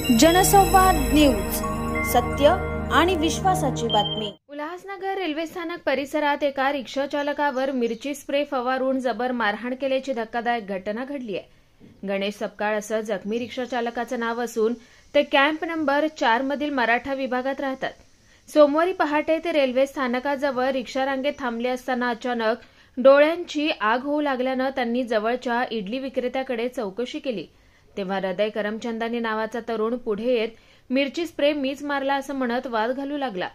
जनसंवाद न्यूज, सत्य आणि विश्वासाची बातमी। उल्हासनगर रेल्वे स्थानक परिसरात एका रिक्षा चालकावर मिरची स्प्रे फवारून जबर मारहाण केल्याची धक्कादायक घटना घडली आहे। गणेश सपकाळ असं जखमी रिक्षा चालकाचं नाव असून ते कॅम्प नंबर 4 मधील मराठा विभागात राहतात। सोमवारी पहाटे ते रेल्वे स्थानकाजवळ रिक्षा रांगेत थांबले असताना अचानक डोळ्यांची आग होऊ लागल्यानं त्यांनी जवळच्या इडली विक्रेत्याकडे चौकशी केली। तेव्हा हृदय करमचंदानी नावाचा तरुण पुढे येत मिरची स्प्रे मीच मारला असं म्हणत वाद घालू लागला।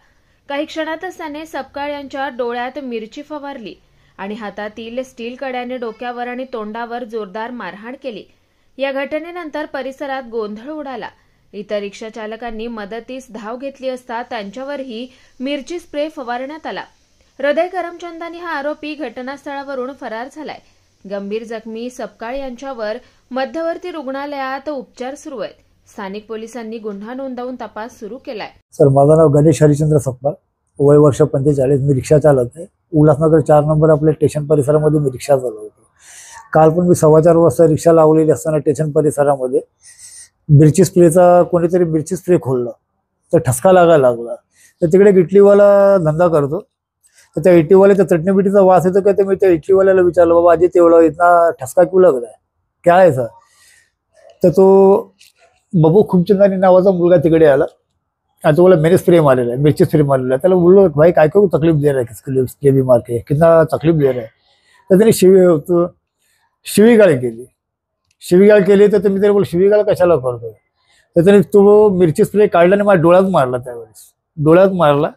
काही क्षणातच त्याने सपकाळ यांच्या डोळ्यात मिरची फवारली आणि हातातील स्टील कड्याने डोक्यावर आणि तोंडावर जोरदार मारहाण केली। या घटनेनंतर परिसरात गोंधळ उडाला। इतर रिक्षा चालकांनी मदतीस धाव घेतली असता त्यांच्यावरही मिरची स्प्रे फवारण्यात आला। हृदय करमचंदानी हा आरोपी घटनास्थळावरून फरार झालाय। गंभीर जखमी सपकाळ यांच्यावर मध्यवर्ती रुग्णालयात उपचार सुरू आहेत। स्थानिक पोलिसांनी गुन्हा नोंदवून तपास सुरू केलाय। सर, माझं नाव गणेश हरिचंद्र सपकाळ, वय वर्ष 45, मी रिक्षा चालक आहे। उल्हासनगर 4 नंबर आपल्या स्टेशन परिसरामध्ये मी रिक्षा चालवतो। काल पण मी 4:15 वाजता रिक्षा लावलेली असताना स्टेशन परिसरामध्ये मिरची स्प्रेचा कोणीतरी मिरची स्प्रे खोलला, तर ठसका लागायला लागला। तर तिकडे इटलीवाला धंदा करतो, तर त्या इटलीवाले चटणी बिटीचा वास येतो का, तर मी त्या इटलीवाल्याला विचारलं, बाबा आजी तेवढा इतना ठसका क्यों लग रहा है, क्या है सर? तर तो बबू खूबचंदानी नावाचा मुलगा तिकडे आला आणि तो बोला मैंने स्प्रे मारेला है, मिर्ची स्प्रे मारेला है। त्याला बोललो, भाई काय क्यों तकलीफ दे रहा है, किसके लिए स्प्रे भी मार के कितना तकलीफ दे रहा है? तर त्याने शिवीगाळ केली। तर मी त्याला बोल, शिवीगाळ कशाला करतोय? तर त्याने तो मिरची स्प्रे काढला आणि माझ्या डोळ्यात मारला। त्यावेळेस डोळ्यात मारला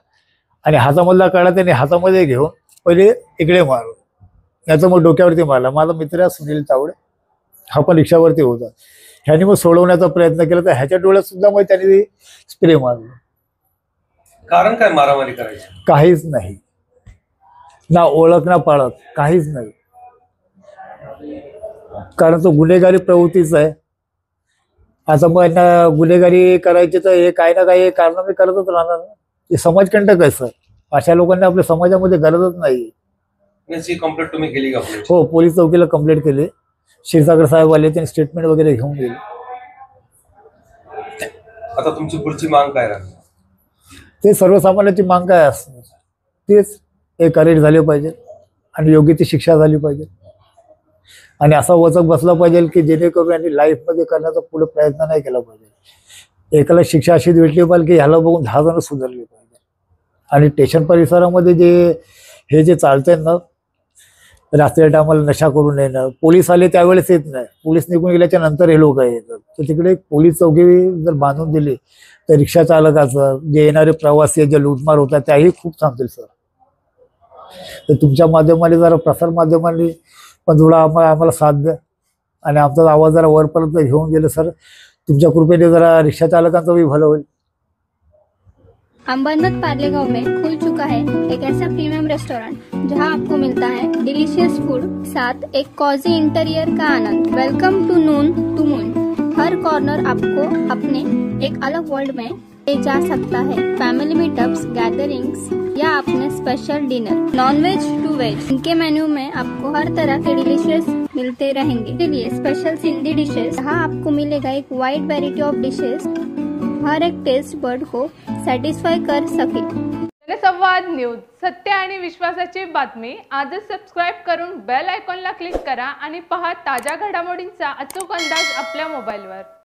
आणि हातामधला काढला त्याने हातामध्ये घेऊन पहिले इकडे मारला, याचा मग डोक्यावरती मारला। माझा मित्र सुनील तावडे, हा पण रिक्षावरती होता। ह्याने मग सोडवण्याचा प्रयत्न केला, तर ह्याच्या डोळ्यात सुद्धा मग त्याने स्प्रे मारला। कारण काय मारामारी करायची? काहीच नाही, ना ओळख ना पाळख, काहीच नाही। कारण तो गुन्हेगारी प्रवृत्तीचा आहे। आता मग यांना गुन्हेगारी करायची तर हे काही ना काही कारण मी करतच राहणार। हे समाजकंटक आहे सर, अशा लोकांना आपल्या समाजामध्ये गरजच नाही। कंप्लेंट तुम्ही केली का? हो, पोलीस चौकीला कंप्लेंट केली। क्षीरसागर साहेब आले, त्यांनी स्टेटमेंट वगैरे घेऊन गेले। आता तुमची पुढची मांग काय राहणार? ते सर्वसामान्यांची मांग काय असणार, तेच एक अरेस्ट झाले पाहिजे आणि योग्य ती शिक्षा झाली पाहिजे आणि असा वचक बसला पाहिजे की जेणेकरून यांनी लाईफमध्ये करण्याचा पुढे प्रयत्न नाही केला पाहिजे। एकाला शिक्षा अशी भेटली पाहिजे की ह्याला बघून 10 जण सुधारले पाहिजे। आणि स्टेशन परिसरामध्ये जे चालतंय ना, रात्रीच्या टायमाला नशा करून येणं, पोलीस आले त्यावेळेस येत नाही, पोलीस निघून गेल्याच्या नंतर हे लोक येतात। तर तिकडे पोलीस चौकी जर बांधून दिली तर रिक्षा चालकाचं, जे येणारे प्रवासी जे लूटमार होतात त्याही खूप थांबतील सर। तर तुमच्या माध्यमाने जरा प्रसार माध्यमांनी पण थोडा आम्हाला साथ द्या आणि आमचा आवाज जरा वरपर्यंत घेऊन गेले सर, तुमच्या कृपेने जरा रिक्षा चालकांचं भी भलं होईल। अंबरनाथ पार्लेगांव में खुल चुका है एक ऐसा प्रीमियम रेस्टोरेंट जहां आपको मिलता है डिलीशियस फूड, साथ एक कॉजी इंटीरियर का आनंद। Welcome to Noon to Moon. हर कॉर्नर आपको अपने एक अलग वर्ल्ड में ले जा सकता है। फैमिली मीटअप्स, गैदरिंग्स या अपने special dinner, non veg to veg, इनके मेन्यू में आपको हर तरह के डिलीशियस मिलते रहेंगे। इसके लिए स्पेशल सिंधी डिशेस, जहाँ आपको मिलेगा एक वाइड वेराइटी ऑफ डिशेस, हर एक टेस्ट बर्ड को सॅटिस्फाय कर सके। जनसंवाद न्यूज, सत्य आणि विश्वासाची बातमी। आजच सबस्क्राईब करून बेल आयकॉनला क्लिक करा आणि पहा ताज्या घडामोडींचा अचूक अंदाज आपल्या मोबाईलवर।